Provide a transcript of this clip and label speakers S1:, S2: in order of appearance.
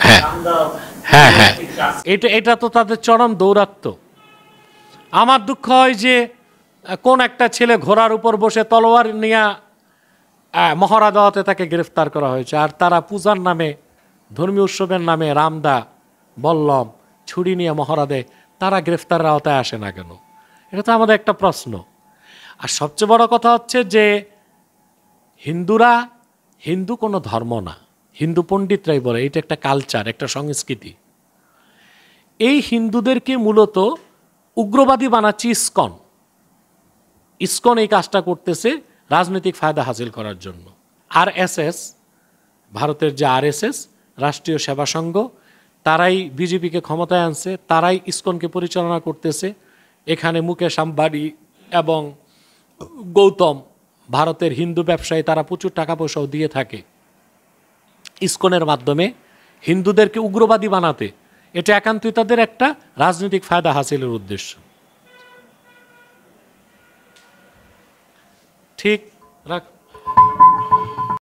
S1: হ্যাঁ হ্যাঁ হ্যাঁ, এটা তো তাদের চরম দৌরাত্ম্য। আমার দুঃখ হয় যে কোন একটা ছেলে ঘোড়ার উপর বসে তলোয়ার নিয়ে মহড়া দেওয়াতে তাকে গ্রেফতার করা হয়েছে, আর তারা পূজার নামে, ধর্মীয় উৎসবের নামে রামদা বল্লম ছুরি নিয়ে মহড়া দেয়, তারা গ্রেফতারের আওতায় আসে না কেন? এটা তো আমাদের একটা প্রশ্ন। আর সবচেয়ে বড় কথা হচ্ছে যে হিন্দু কোনো ধর্ম না, হিন্দু পণ্ডিতরাই বলে এটা একটা কালচার, একটা সংস্কৃতি। এই হিন্দুদেরকে মূলত উগ্রবাদী বানাচ্ছে ইসকন এই কাজটা করতেছে রাজনৈতিক ফায়দা হাসিল করার জন্য। আরএসএস, ভারতের যে আরএসএস, রাষ্ট্রীয় সেবা সংঘ, তারাই বিজেপিকে ক্ষমতায় আনছে, তারাই ইসকনকে পরিচালনা করতেছে। এখানে মুকেশ আম্বানি এবং গৌতম, ভারতের হিন্দু ব্যবসায়ী, তারা প্রচুর টাকা পয়সাও দিয়ে থাকে ইসকনের মাধ্যমে হিন্দুদেরকে উগ্রবাদী বানাতে। এটা একান্তই তাদের একটা রাজনৈতিক ফায়দা হাসিলের উদ্দেশ্য। ঠিক রাখ।